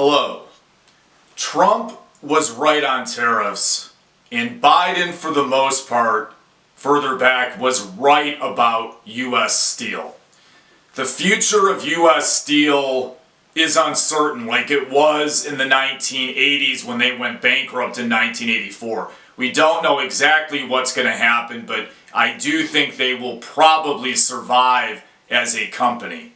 Hello. Trump was right on tariffs, and Biden, for the most part, further back, was right about U.S. steel. The future of U.S. steel is uncertain, like it was in the 1980s when they went bankrupt in 1984. We don't know exactly what's going to happen, but I do think they will probably survive as a company.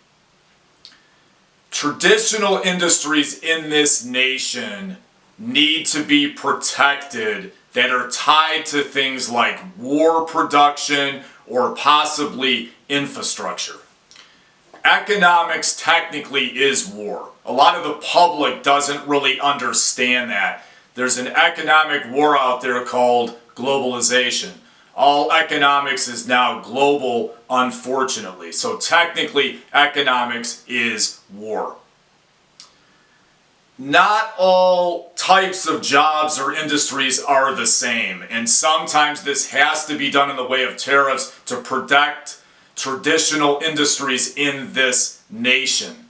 Traditional industries in this nation need to be protected that are tied to things like war production or possibly infrastructure. Economics technically is war. A lot of the public doesn't really understand that. There's an economic war out there called globalization. All economics is now global, unfortunately. So technically, economics is war. Not all types of jobs or industries are the same, and sometimes this has to be done in the way of tariffs to protect traditional industries in this nation.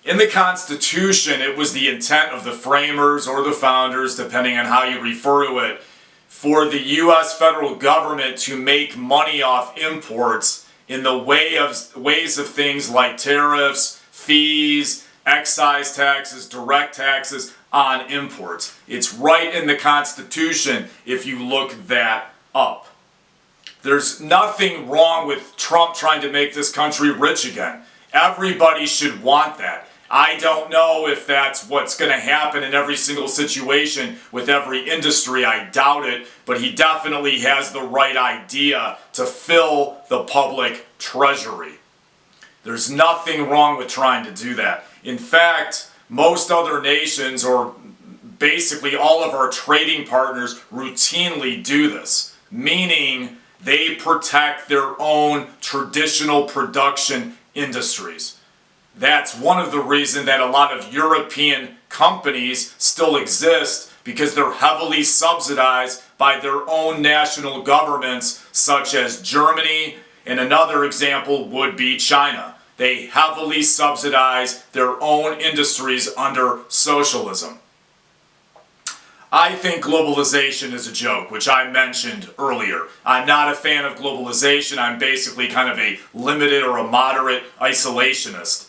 In the Constitution, it was the intent of the framers or the founders, depending on how you refer to it, for the U.S. federal government to make money off imports in the ways of things like tariffs, fees, excise taxes, direct taxes on imports. It's right in the Constitution if you look that up. There's nothing wrong with Trump trying to make this country rich again. Everybody should want that. I don't know if that's what's going to happen in every single situation with every industry. I doubt it, but he definitely has the right idea to fill the public treasury. There's nothing wrong with trying to do that. In fact, most other nations, or basically all of our trading partners, routinely do this, meaning they protect their own traditional production industries. That's one of the reasons that a lot of European companies still exist, because they're heavily subsidized by their own national governments, such as Germany, and another example would be China. They heavily subsidize their own industries under socialism. I think globalization is a joke, which I mentioned earlier. I'm not a fan of globalization. I'm basically kind of a limited or a moderate isolationist.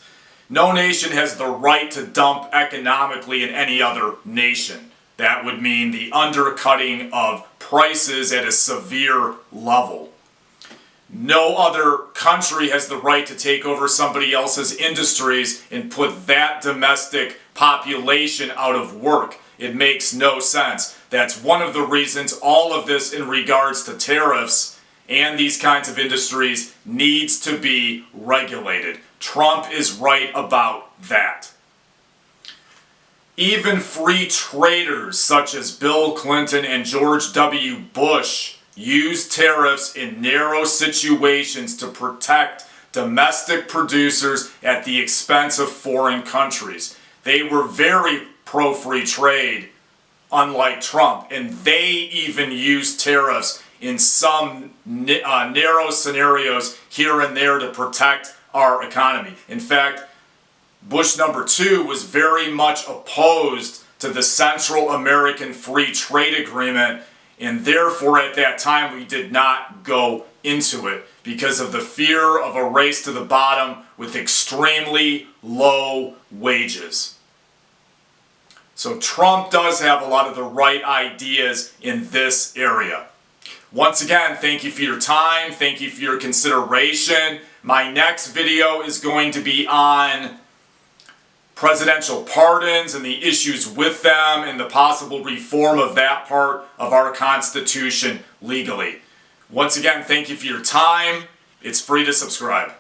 No nation has the right to dump economically in any other nation. That would mean the undercutting of prices at a severe level. No other country has the right to take over somebody else's industries and put that domestic population out of work. It makes no sense. That's one of the reasons all of this in regards to tariffs and these kinds of industries needs to be regulated. Trump is right about that. Even free traders such as Bill Clinton and George W. Bush used tariffs in narrow situations to protect domestic producers at the expense of foreign countries. They were very pro-free trade, unlike Trump, and they even used tariffs in some narrow scenarios here and there to protect our economy. In fact, Bush number 2 was very much opposed to the Central American Free Trade Agreement, and therefore at that time we did not go into it because of the fear of a race to the bottom with extremely low wages. So Trump does have a lot of the right ideas in this area. Once again, thank you for your time. Thank you for your consideration. My next video is going to be on presidential pardons and the issues with them and the possible reform of that part of our Constitution legally. Once again, thank you for your time. It's free to subscribe.